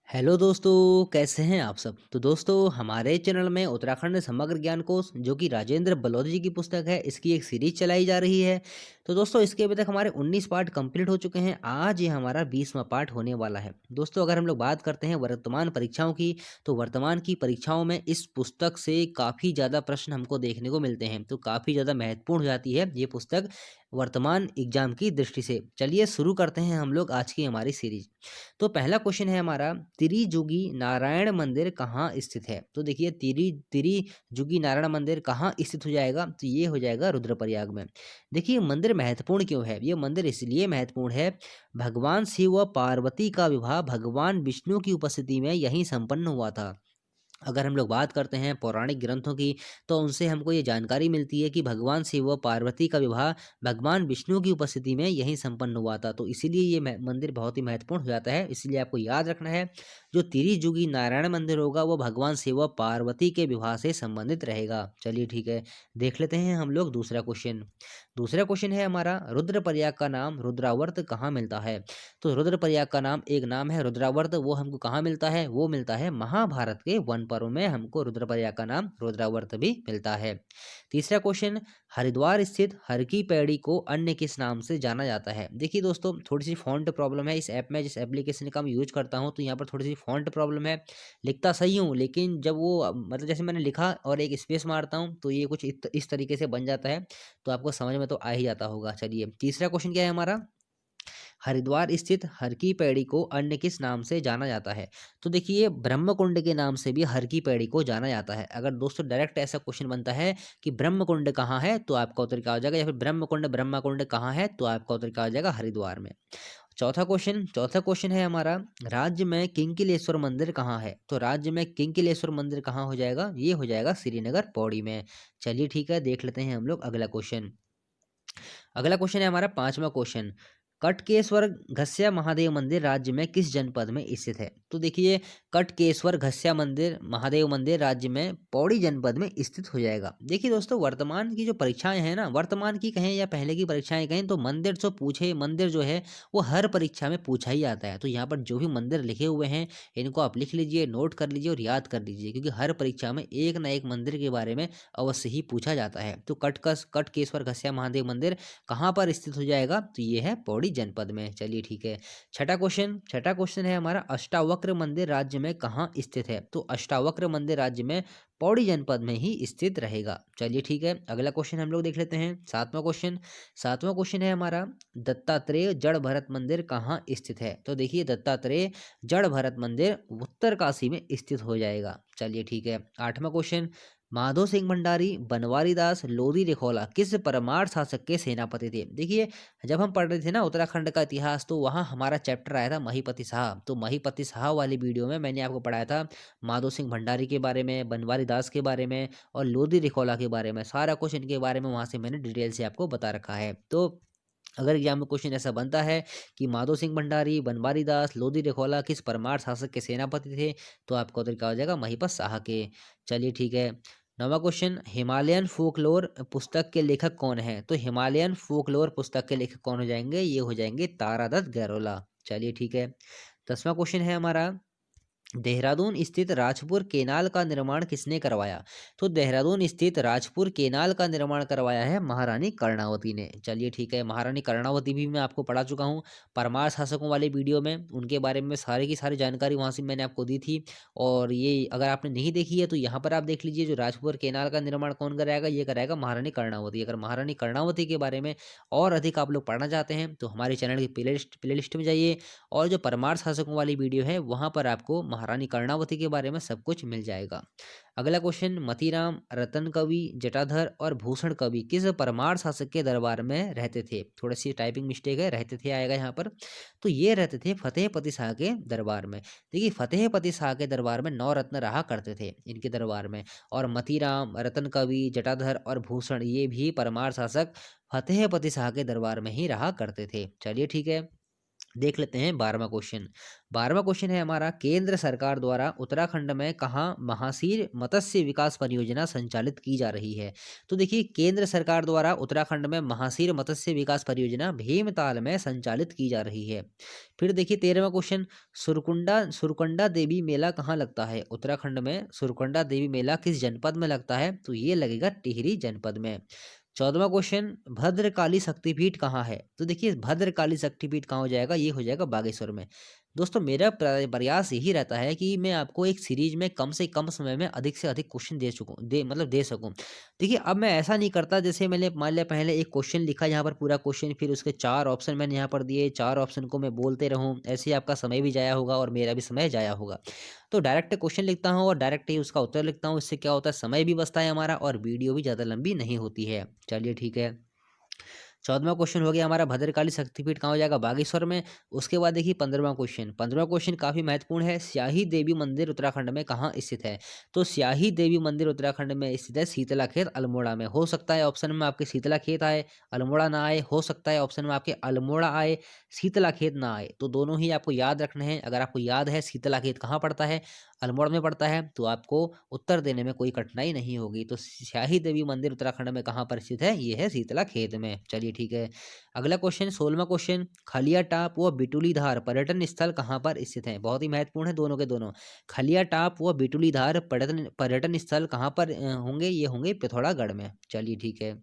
Hello दोस्तों, कैसे हैं आप सब। तो दोस्तों, हमारे चैनल में उत्तराखंड समग्र ज्ञान कोश जो कि राजेंद्र बलौद जी की पुस्तक है, इसकी एक सीरीज चलाई जा रही है। तो दोस्तों, इसके अभी तक हमारे 19 पार्ट कंप्लीट हो चुके हैं। आज ये हमारा 20वां पार्ट होने वाला है। दोस्तों, अगर हम लोग बात करते हैं वर्तमान परीक्षाओं की, तो वर्तमान की परीक्षाओं में इस पुस्तक से काफ़ी ज़्यादा प्रश्न हमको देखने को मिलते हैं। तो काफ़ी ज़्यादा महत्वपूर्ण हो जाती है ये पुस्तक वर्तमान एग्जाम की दृष्टि से। चलिए शुरू करते हैं हम लोग आज की हमारी सीरीज। तो पहला क्वेश्चन है हमारा, त्रिजुगी नारायण मंदिर कहाँ स्थित है। तो देखिए, त्रिजुगी नारायण मंदिर कहाँ स्थित हो जाएगा, तो ये हो जाएगा रुद्रप्रयाग में। देखिए, मंदिर महत्वपूर्ण क्यों है। ये मंदिर इसलिए महत्वपूर्ण है, भगवान शिव व पार्वती का विवाह भगवान विष्णु की उपस्थिति में यहीं संपन्न हुआ था। अगर हम लोग बात करते हैं पौराणिक ग्रंथों की, तो उनसे हमको ये जानकारी मिलती है कि भगवान शिव व पार्वती का विवाह भगवान विष्णु की उपस्थिति में यहीं संपन्न हुआ था। तो इसीलिए ये मंदिर बहुत ही महत्वपूर्ण हो जाता है। इसलिए आपको याद रखना है, जो त्रिजुगी नारायण मंदिर होगा वो भगवान शिव व पार्वती के विवाह से संबंधित रहेगा। चलिए ठीक है, देख लेते हैं हम लोग दूसरा क्वेश्चन। दूसरा क्वेश्चन है हमारा, रुद्रप्रयाग का नाम रुद्रावर्त कहाँ मिलता है। तो रुद्रप्रयाग का नाम, एक नाम है रुद्रावर्त, वो हमको कहाँ मिलता है, वो मिलता है महाभारत के वन पर्व में हमको रुद्रप्रयाग का नाम रुद्रावर्त भी मिलता है। तीसरा क्वेश्चन, हरिद्वार स्थित हर की पैड़ी को अन्य किस नाम से जाना जाता है। देखिए दोस्तों, थोड़ी सी फॉन्ट प्रॉब्लम है इस ऐप में, जिस एप्लीकेशन का मैं यूज करता हूँ, तो यहाँ पर थोड़ी सी फॉन्ट प्रॉब्लम है। लिखता सही हूँ, लेकिन जब वो मतलब जैसे मैंने लिखा और एक स्पेस मारता हूँ, तो ये कुछ इस तरीके से बन जाता है। तो आपको समझ में तो आ ही जाता होगा। चलिए, तीसरा क्वेश्चन क्या है हमारा, हरिद्वार स्थित हर की पैड़ी को अन्य किस नाम से जाना जाता है। तो देखिए, ब्रह्मकुंड के नाम से भी हर की पैड़ी को जाना जाता है। अगर दोस्तों डायरेक्ट ऐसा क्वेश्चन बनता है कि ब्रह्मकुंड कहाँ है, तो आपका उत्तर क्या हो जाएगा, या फिर ब्रह्मकुंड ब्रह्मकुंड कहाँ है, तो आपका उत्तर क्या हो जाएगा, हरिद्वार में। चौथा क्वेश्चन है हमारा, राज्य में किंकिलेश्वर मंदिर कहाँ है। तो राज्य में किंकिलेश्वर मंदिर कहाँ हो जाएगा, ये हो जाएगा श्रीनगर पौड़ी में। चलिए ठीक है, देख लेते हैं हम लोग अगला क्वेश्चन। अगला क्वेश्चन है हमारा पांचवा क्वेश्चन, कटकेश्वर घस्या महादेव मंदिर राज्य में किस जनपद में स्थित है। तो देखिए, कटकेश्वर घस्या मंदिर महादेव मंदिर राज्य में पौड़ी जनपद में स्थित हो जाएगा। देखिए दोस्तों, वर्तमान की जो परीक्षाएं हैं ना, वर्तमान की कहें या पहले की परीक्षाएं कहें, तो मंदिर जो पूछे, मंदिर जो है वो हर परीक्षा में पूछा ही आता है। तो यहाँ पर जो भी मंदिर लिखे हुए हैं, इनको आप लिख लीजिए, नोट कर लीजिए और याद कर लीजिए, क्योंकि हर परीक्षा में एक ना एक मंदिर के बारे में अवश्य ही पूछा जाता है। तो कटकेश्वर घस्या महादेव मंदिर कहाँ पर स्थित हो जाएगा, तो ये है पौड़ी जनपद में। चलिए ठीक है, छठा क्वेश्चन है हमारा, अष्टावक्र मंदिर राज्य में कहाँ स्थित है। तो अष्टावक्र मंदिर राज्य में पौड़ी जनपद में ही स्थित रहेगा। चलिए ठीक है, अगला क्वेश्चन हम लोग देख लेते हैं, सातवां क्वेश्चन है हमारा, दत्तात्रेय जड़ भरत मंदिर कहाँ स्थित है। तो देखिए, दत्तात्रेय जड़ भरत मंदिर उत्तर काशी में स्थित हो जाएगा। चलिए ठीक है, आठवां क्वेश्चन, माधो सिंह भंडारी बनवारी दास लोधी रिखोला किस परमार शासक के सेनापति थे। देखिए, जब हम पढ़ रहे थे ना उत्तराखंड का इतिहास, तो वहाँ हमारा चैप्टर आया था महीपति शाह। तो महीपति शाह वाली वीडियो में मैंने आपको पढ़ाया था माधो सिंह भंडारी के बारे में, बनवारी दास के बारे में और लोधी रिखोला के बारे में। सारा कुछ इनके बारे में वहाँ से मैंने डिटेल से आपको बता रखा है। तो अगर एग्जाम में क्वेश्चन ऐसा बनता है कि माधो सिंह भंडारी बनवारी दास लोधी रिखोला किस परमार शासक के सेनापति थे, तो आपका उत्तर क्या हो जाएगा, महीपत शाह के। चलिए ठीक है, नवा क्वेश्चन, हिमालयन फोकलोर पुस्तक के लेखक कौन है। तो हिमालयन फोकलोर पुस्तक के लेखक कौन हो जाएंगे, ये हो जाएंगे तारादत्त गैरोला। चलिए ठीक है, 10वां क्वेश्चन है हमारा, देहरादून स्थित राजपुर केनाल का निर्माण किसने करवाया। तो देहरादून स्थित राजपुर केनाल का निर्माण करवाया है महारानी कर्णावती ने। चलिए ठीक है, महारानी कर्णावती भी मैं आपको पढ़ा चुका हूँ परमार शासकों वाले वीडियो में, उनके बारे में सारी की सारी जानकारी वहाँ से मैंने आपको दी थी। और ये अगर आपने नहीं देखी है, तो यहाँ पर आप देख लीजिए, जो राजपुर केनाल का निर्माण कौन कराएगा, ये कराएगा महारानी कर्णावती। अगर महारानी कर्णावती के बारे में और अधिक आप लोग पढ़ना चाहते हैं, तो हमारे चैनल की प्लेलिस्ट में जाइए, और जो परमार शासकों वाली वीडियो है, वहां पर आपको महारानी कर्णावती के बारे में सब कुछ मिल जाएगा। अगला क्वेश्चन, मतीराम रतन कवि जटाधर और भूषण कवि किस परमार शासक के दरबार में रहते थे। थोड़ी सी टाइपिंग मिस्टेक है, रहते थे आएगा यहाँ पर। तो ये रहते थे फतेहपति शाह के दरबार में। देखिए, फतेहपति शाह के दरबार में 9 रत्न रहा करते थे इनके दरबार में, और मतीराम रतन कवि जटाधर और भूषण, ये भी परमार शासक फतेहपति शाह के दरबार में ही रहा करते थे। चलिए ठीक है, देख लेते हैं 12वां क्वेश्चन। 12वां क्वेश्चन है हमारा, केंद्र सरकार द्वारा उत्तराखंड में कहाँ महासीर मत्स्य विकास परियोजना संचालित की जा रही है? तो देखिए, केंद्र सरकार द्वारा उत्तराखंड में महासीर मत्स्य विकास परियोजना भीमताल में संचालित की जा रही है। फिर देखिए 13वां क्वेश्चन, सुरकुंडा सुरकुंडा देवी मेला कहाँ लगता है? उत्तराखंड में सुरकुंडा देवी मेला किस जनपद में लगता है? तो ये लगेगा टिहरी जनपद में। 14वां क्वेश्चन, भद्रकाली शक्तिपीठ कहाँ है? तो देखिए, भद्रकाली शक्तिपीठ कहाँ हो जाएगा? ये हो जाएगा बागेश्वर में। दोस्तों, मेरा प्रयास यही रहता है कि मैं आपको एक सीरीज में कम से कम समय में अधिक से अधिक क्वेश्चन दे सकूं। देखिए, अब मैं ऐसा नहीं करता जैसे मैंने मान लिया पहले एक क्वेश्चन लिखा यहाँ पर पूरा क्वेश्चन, फिर उसके 4 ऑप्शन मैंने यहाँ पर दिए, 4 ऑप्शन को मैं बोलते रहूं, ऐसे ही आपका समय भी जाया होगा और मेरा भी समय जाया होगा। तो डायरेक्ट क्वेश्चन लिखता हूँ और डायरेक्ट ही उसका उत्तर लिखता हूँ। इससे क्या होता है, समय भी बचता है हमारा और वीडियो भी ज़्यादा लंबी नहीं होती है। चलिए ठीक है। 14वां क्वेश्चन हो गया हमारा, भद्रकाली शक्तिपीठ कहाँ हो जाएगा? बागेश्वर में। उसके बाद देखिए 15वां क्वेश्चन। 15वां क्वेश्चन काफ़ी महत्वपूर्ण है, स्याही देवी मंदिर उत्तराखंड में कहाँ स्थित है? तो स्याही देवी मंदिर उत्तराखंड में स्थित है शीतला खेत अल्मोड़ा में। हो सकता है ऑप्शन में आपके शीतला खेत आए, अल्मोड़ा ना आए, हो सकता है ऑप्शन में आपके अल्मोड़ा आए, शीतला खेत ना आए। तो दोनों ही आपको याद रखने हैं। अगर आपको याद है शीतला खेत कहाँ पड़ता है, अल्मोड़ा में पड़ता है, तो आपको उत्तर देने में कोई कठिनाई नहीं होगी। तो स्याही देवी मंदिर उत्तराखंड में कहाँ पर स्थित है? ये है शीतला खेत में। चलिए ठीक है। अगला क्वेश्चन 16वां क्वेश्चन, खलिया टाप व बिटुली धार पर्यटन स्थल कहाँ पर स्थित है? बहुत ही महत्वपूर्ण है दोनों के दोनों। खलिया टाप व बिटुली धार पर्यटन पर्यटन स्थल कहाँ पर होंगे? ये होंगे पिथौरागढ़ में। चलिए ठीक है।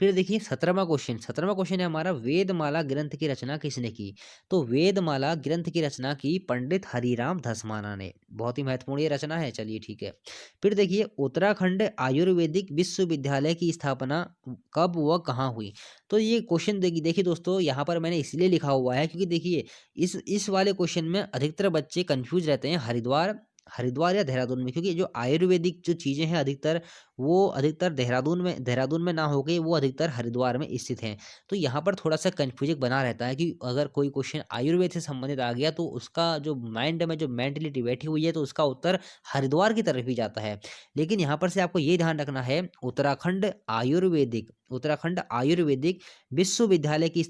फिर देखिए 17वां क्वेश्चन है हमारा, वेदमाला ग्रंथ की रचना किसने की? तो वेदमाला ग्रंथ की रचना की पंडित हरिराम धस्माना ने। बहुत ही महत्वपूर्ण ये रचना है। चलिए ठीक है। फिर देखिए, उत्तराखंड आयुर्वेदिक विश्वविद्यालय की स्थापना कब व कहाँ हुई? तो ये क्वेश्चन देखिए देखिए दोस्तों, यहाँ पर मैंने इसलिए लिखा हुआ है क्योंकि देखिए, इस वाले क्वेश्चन में अधिकतर बच्चे कंफ्यूज रहते हैं हरिद्वार हरिद्वार या देहरादून में, क्योंकि जो आयुर्वेदिक जो चीज़ें हैं अधिकतर, वो अधिकतर देहरादून में ना होके वो अधिकतर हरिद्वार में स्थित हैं। तो यहाँ पर थोड़ा-सा कन्फ्यूज़न बना रहता है कि अगर कोई क्वेश्चन आयुर्वेद से संबंधित आ गया तो उसका जो माइंड में जो मेंटालिटी बैठी हुई है तो उसका उत्तर हरिद्वार की तरफ ही जाता है। लेकिन यहाँ पर से आपको ये ध्यान रखना है, उत्तराखंड आयुर्वेदिक विश्वविद्यालय की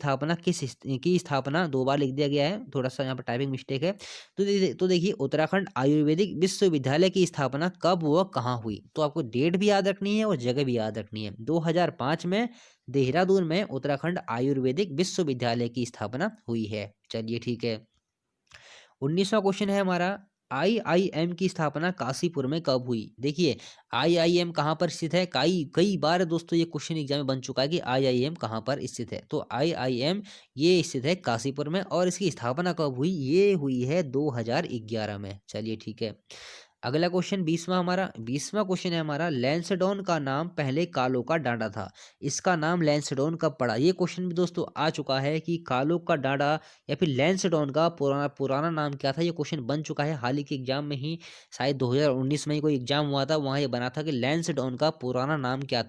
स्थापना 2 बार लिख दिया गया है, थोड़ा-सा यहाँ पर टाइपिंग मिस्टेक है। तो देखिए, उत्तराखंड आयुर्वेदिक विश्वविद्यालय की स्थापना कब व कहाँ हुई? तो आपको डेट भी याद रखनी है और जगह भी याद रखनी है। 2005 में देहरादून में उत्तराखंड आयुर्वेदिक विश्वविद्यालय की स्थापना हुई है। चलिए ठीक है। 19वां क्वेश्चन है हमारा, आईआईएम की स्थापना काशीपुर में कब हुई? देखिए, आईआईएम कहाँ पर स्थित है? कई कई बार दोस्तों ये क्वेश्चन एग्जाम में बन चुका है कि आईआईएम कहाँ पर स्थित है। तो आईआईएम ये स्थित है काशीपुर में, और इसकी स्थापना कब हुई? ये हुई है 2011 में। चलिए ठीक है। अगला क्वेश्चन 20वां क्वेश्चन है हमारा, लैंसडॉन का नाम पहले कालो का डांडा था, इसका नाम लैंसडॉन कब पड़ा? ये क्वेश्चन भी दोस्तों आ चुका है कि कालो का डांडा या फिर लैंसडॉन का पुराना पुराना नाम क्या था। ये क्वेश्चन बन चुका है हाल ही के एग्जाम में ही, शायद 2019 में ही कोई एग्जाम हुआ था, वहाँ ये बना था कि लैंसडॉन का पुराना नाम क्या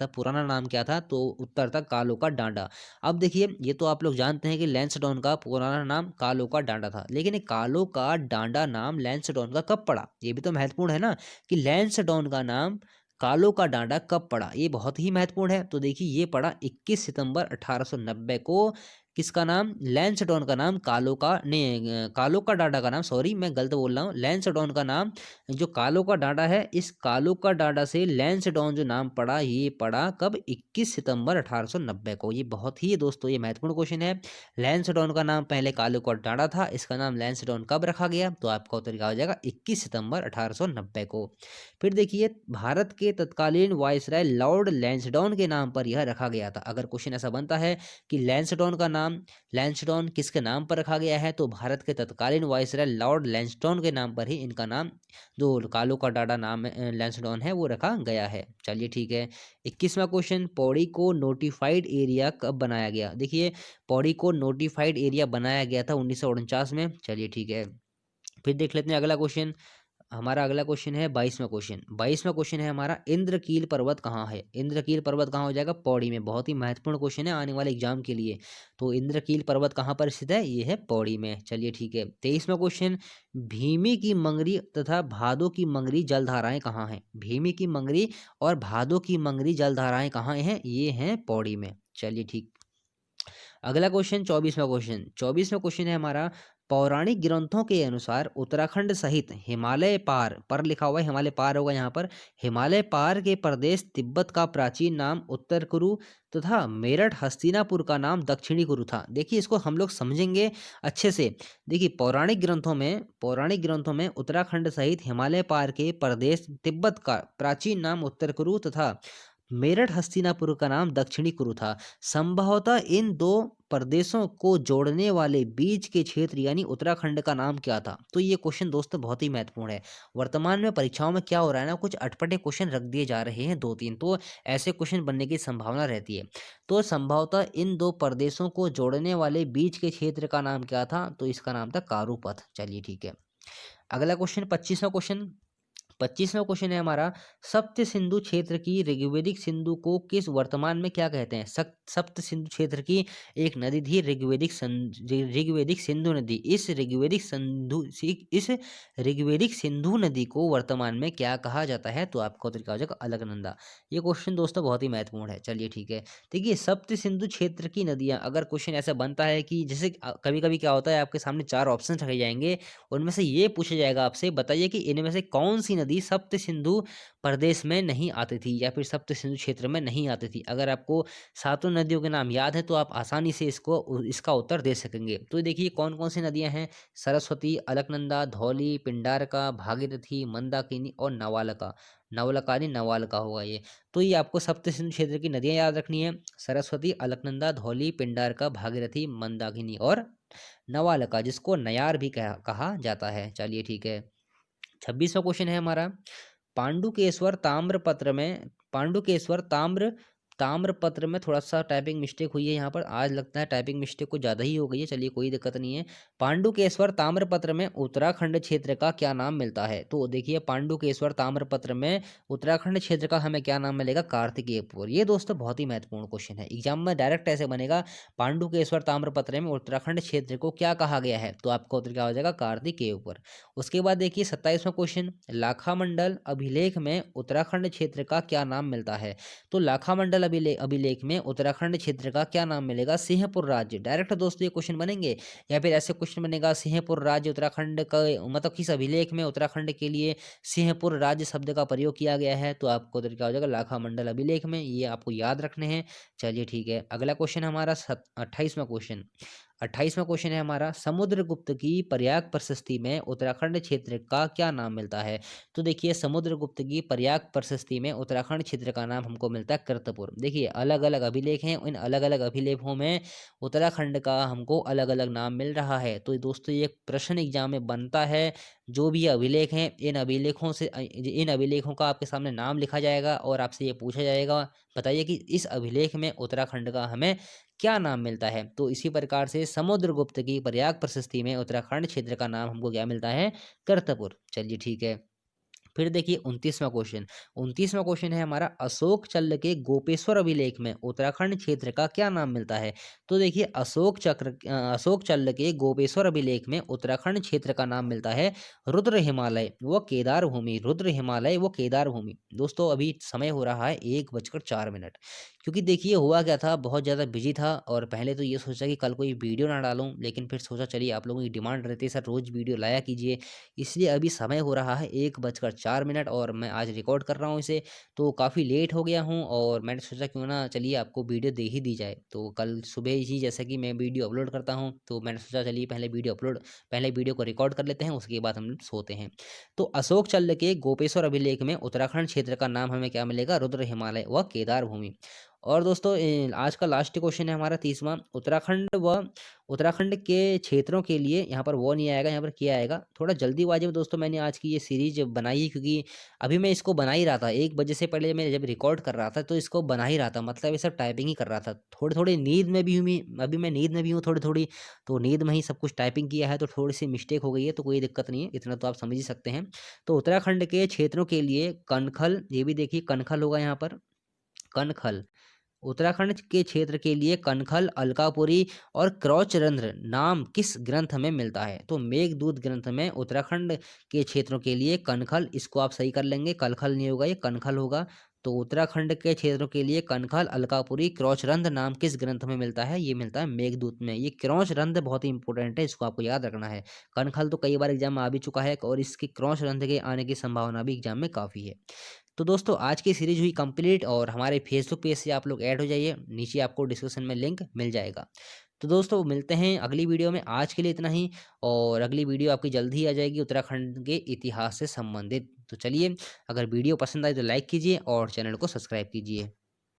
था, तो उत्तर था कालो का डांडा। अब देखिए, ये तो आप लोग जानते हैं कि लैंसडॉन का पुराना नाम कालो का डांडा था, लेकिन ये कालो का डांडा नाम लैंसडॉन का कब पड़ा? ये भी तो महत्वपूर्ण है ना, कि लैंसडॉन का नाम कालो का डांडा कब पड़ा? ये बहुत ही महत्वपूर्ण है। तो देखिए, ये पड़ा 21 सितंबर 1890 को। किसका नाम? लैंसडॉन का नाम कालो का डांडा का नाम, सॉरी मैं गलत बोल रहा हूँ, लैंसडॉन का नाम जो कालो का डांडा है, इस कालो का डांडा से लैंसडॉन जो नाम पड़ा, ये पड़ा कब? 21 सितंबर 1890 को। ये बहुत ही दोस्तों ये महत्वपूर्ण क्वेश्चन है। लैंसडॉन का नाम पहले कालो का डांडा था, इसका नाम लैंसडॉन कब रखा गया? तो आपका उत्तर क्या हो जाएगा? 21 सितंबर 1890 को। फिर देखिए, भारत के तत्कालीन वायसराय लॉर्ड लैंसडॉन के नाम पर यह रखा गया था। अगर क्वेश्चन ऐसा बनता है कि लैंसडॉन किसके नाम पर रखा गया है, तो भारत के तत्कालीन वायसराय लॉर्ड लैंसडॉन के नाम पर ही इनका नाम, जो कालो का डांडा नाम लैंसडॉन है, वो रखा गया है। चलिए ठीक है। 21वां क्वेश्चन, पौड़ी को नोटिफाइड एरिया कब बनाया गया? देखिए, पौड़ी को नोटिफाइड एरिया बनाया गया था 1949 में। चलिए ठीक है। फिर देख लेते हैं अगला क्वेश्चन। हमारा अगला क्वेश्चन है 22वां क्वेश्चन है हमारा, इंद्रकील पर्वत कहाँ है? इंद्रकील पर्वत कहाँ हो जाएगा? पौड़ी में। बहुत ही महत्वपूर्ण क्वेश्चन है आने वाले एग्जाम के लिए। तो इंद्रकील पर्वत कहाँ पर स्थित है? ये है पौड़ी में। चलिए ठीक है। 23वां क्वेश्चन, भीमी की मंगरी तथा भादो की मंगरी जलधाराएं कहाँ हैं? भीमी की मंगरी और भादो की मंगरी जलधाराएं कहाँ हैं? ये हैं पौड़ी में। चलिए ठीक। अगला क्वेश्चन 24वां क्वेश्चन है हमारा, पौराणिक ग्रंथों के अनुसार उत्तराखंड सहित हिमालय पार पर लिखा हुआ है, हिमालय पार होगा यहाँ पर, हिमालय पार के प्रदेश तिब्बत का प्राचीन नाम उत्तर कुरु तथा मेरठ हस्तिनापुर का नाम दक्षिणी कुरु था। देखिए इसको हम लोग समझेंगे अच्छे से। देखिए पौराणिक ग्रंथों में उत्तराखंड सहित हिमालय पार के प्रदेश तिब्बत का प्राचीन नाम उत्तर कुरु तथा मेरठ हस्तिनापुर का नाम दक्षिणी कुरु था। संभवतः इन दो प्रदेशों को जोड़ने वाले बीच के क्षेत्र यानी उत्तराखंड का नाम क्या था? तो ये क्वेश्चन दोस्तों बहुत ही महत्वपूर्ण है। वर्तमान में परीक्षाओं में क्या हो रहा है ना, कुछ अटपटे क्वेश्चन रख दिए जा रहे हैं 2-3, तो ऐसे क्वेश्चन बनने की संभावना रहती है। तो संभवतः इन दो प्रदेशों को जोड़ने वाले बीच के क्षेत्र का नाम क्या था? तो इसका नाम था कारूपथ। चलिए ठीक है। अगला क्वेश्चन 25वां क्वेश्चन है हमारा, सप्त सिंधु क्षेत्र की ऋग्वेदिक सिंधु को किस वर्तमान में क्या कहते हैं? सप्त सिंधु क्षेत्र की एक नदी थी ऋग्वेदिक सिंधु नदी। इस ऋग्वेदिक सिंधु नदी को वर्तमान में क्या कहा जाता है? तो आपका तरीका हो जाएगा अलकनंदा। ये क्वेश्चन दोस्तों बहुत ही महत्वपूर्ण है। चलिए ठीक है। देखिए सप्त सिंधु क्षेत्र की नदियां, अगर क्वेश्चन ऐसा बनता है कि जैसे कभी कभी क्या होता है, आपके सामने 4 ऑप्शन रखे जाएंगे, उनमें से ये पूछा जाएगा आपसे, बताइए कि इनमें से कौन सी नदी सप्त सिंधु प्रदेश में नहीं आती थी या फिर सप्त सिंधु क्षेत्र में नहीं आती थी। अगर आपको सातों नदियों के नाम याद है तो आप आसानी से इसका उत्तर दे सकेंगे। तो देखिए कौन कौन सी नदियां हैं, सरस्वती, अलकनंदा, धौली, पिंडारका, भागीरथी, मंदाकिनी और नवालका। नवलकानी नवालका होगा ये। तो ये आपको सप्त सिंधु क्षेत्र की नदियां याद रखनी है, सरस्वती, अलकनंदा, धौली, पिंडारका, भागीरथी, मंदाकिनी और नवालका, जिसको नयार भी कहा जाता है। चलिए ठीक है। 26वां क्वेश्चन है हमारा, पांडुकेश्वर ताम्रपत्र में पांडुकेश्वर ताम्रपत्र में थोड़ा सा टाइपिंग मिस्टेक हुई है यहाँ पर, आज लगता है टाइपिंग मिस्टेक कुछ ज़्यादा ही हो गई है। चलिए कोई दिक्कत नहीं है। पांडुकेश्वर ताम्रपत्र में उत्तराखंड क्षेत्र का क्या नाम मिलता है? तो देखिए पांडुकेश्वर ताम्रपत्र में उत्तराखंड क्षेत्र का हमें क्या नाम मिलेगा? कार्तिकेयपुर। ये दोस्तों बहुत ही महत्वपूर्ण क्वेश्चन है, एग्जाम में डायरेक्ट ऐसे बनेगा, पांडुकेश्वर ताम्रपत्र में उत्तराखंड क्षेत्र को क्या कहा गया है? तो आपका उत्तर क्या हो जाएगा? कार्तिकेयपुर। उसके बाद देखिए 27वां क्वेश्चन, लाखामंडल अभिलेख में उत्तराखंड क्षेत्र का क्या नाम मिलता है? तो लाखामंडल अभिलेख में उत्तराखंड क्षेत्र का क्या नाम मिलेगा? सिंहपुर राज्य। डायरेक्ट दोस्तों ये क्वेश्चन बनेंगे, या फिर ऐसे क्वेश्चन बनेगा, सिंहपुर राज्य उत्तराखंड का मतलब किस अभिलेख में उत्तराखंड के लिए सिंहपुर राज्य शब्द का प्रयोग किया गया है? तो आपको तरीका हो जाएगा लाखामंडल अभिलेख में। ये आपको याद रखने हैं। चलिए ठीक है। अगला क्वेश्चन हमारा 28वां क्वेश्चन है हमारा, समुद्रगुप्त की प्रयाग प्रशस्ति में उत्तराखंड क्षेत्र का क्या नाम मिलता है? तो देखिए समुद्रगुप्त की प्रयाग प्रशस्ति में उत्तराखंड क्षेत्र का नाम हमको मिलता है करतपुर। देखिए अलग अलग अभिलेख हैं, इन अलग अलग अभिलेखों में उत्तराखंड का हमको अलग अलग नाम मिल रहा है। तो दोस्तों ये प्रश्न एग्जाम में बनता है, जो भी अभिलेख हैं इन अभिलेखों का आपके सामने नाम लिखा जाएगा और आपसे ये पूछा जाएगा, बताइए कि इस अभिलेख में उत्तराखंड का हमें क्या नाम मिलता है? तो इसी प्रकार से समुद्रगुप्त की प्रयाग प्रशस्ति में उत्तराखंड क्षेत्र का नाम हमको क्या मिलता है? करतपुर। चलिए ठीक है। फिर देखिए 29वां क्वेश्चन है हमारा, अशोक चल्ल के गोपेश्वर अभिलेख में उत्तराखंड क्षेत्र का क्या नाम मिलता है? तो देखिए अशोक चल्ल के गोपेश्वर अभिलेख में उत्तराखंड क्षेत्र का नाम मिलता है रुद्र हिमालय व केदार भूमि। रुद्र हिमालय व केदार भूमि। दोस्तों अभी समय हो रहा है 1:04, क्योंकि देखिए हुआ क्या था, बहुत ज़्यादा बिजी था और पहले तो ये सोचा कि कल कोई वीडियो ना डालूं, लेकिन फिर सोचा चलिए आप लोगों की डिमांड रहती है सर रोज़ वीडियो लाया कीजिए, इसलिए अभी समय हो रहा है 1:04 और मैं आज रिकॉर्ड कर रहा हूँ इसे। तो काफ़ी लेट हो गया हूँ और मैंने सोचा क्यों ना चलिए आपको वीडियो दे ही दी जाए। तो कल सुबह ही जैसा कि मैं वीडियो अपलोड करता हूँ, तो मैंने सोचा चलिए पहले वीडियो को रिकॉर्ड कर लेते हैं, उसके बाद हम सोते हैं। तो अशोक चल्ल के गोपेश्वर अभिलेख में उत्तराखंड क्षेत्र का नाम हमें क्या मिलेगा? रुद्र हिमालय व केदार भूमि। और दोस्तों आज का लास्ट क्वेश्चन है हमारा 30वां, उत्तराखंड के क्षेत्रों के लिए, यहाँ पर वो नहीं आएगा, यहाँ पर क्या आएगा। थोड़ा जल्दीबाजी में दोस्तों मैंने आज की ये सीरीज बनाई, क्योंकि अभी मैं इसको बना ही रहा था 1 बजे से पहले, मैं जब रिकॉर्ड कर रहा था तो इसको बना ही रहा था, मतलब ये सब टाइपिंग ही कर रहा था। थोड़ी थोड़ी नींद में भी हूँ, अभी मैं नींद में भी हूँ थोड़ी थोड़ी, तो नींद में ही सब कुछ टाइपिंग किया है, तो थोड़ी सी मिस्टेक हो गई है, तो कोई दिक्कत नहीं है, इतना तो आप समझ ही सकते हैं। तो उत्तराखंड के क्षेत्रों के लिए कनखल, ये भी देखिए कनखल होगा यहाँ पर, कनखल। उत्तराखंड के क्षेत्र के लिए कनखल, अलकापुरी और क्रौचरंध्र नाम किस ग्रंथ में मिलता है? तो मेघदूत ग्रंथ में उत्तराखंड के क्षेत्रों के लिए कनखल, इसको आप सही कर लेंगे, कलखल नहीं होगा, ये कनखल होगा। तो उत्तराखंड के क्षेत्रों के लिए कनखल अलकापुरी क्रौचरंद नाम किस ग्रंथ में मिलता है? ये मिलता है मेघदूत में। ये क्रौचरंद बहुत ही इंपॉर्टेंट है, इसको आपको याद रखना है। कनखल तो कई बार एग्जाम में आ भी चुका है और इसकी क्रौचरंद के आने की संभावना भी एग्जाम में काफ़ी है। तो दोस्तों आज की सीरीज हुई कंप्लीट और हमारे फेसबुक पेज से आप लोग ऐड हो जाइए, नीचे आपको डिस्क्रिप्शन में लिंक मिल जाएगा। तो दोस्तों मिलते हैं अगली वीडियो में, आज के लिए इतना ही। और अगली वीडियो आपकी जल्द ही आ जाएगी उत्तराखंड के इतिहास से संबंधित। तो चलिए, अगर वीडियो पसंद आए तो लाइक कीजिए और चैनल को सब्सक्राइब कीजिए।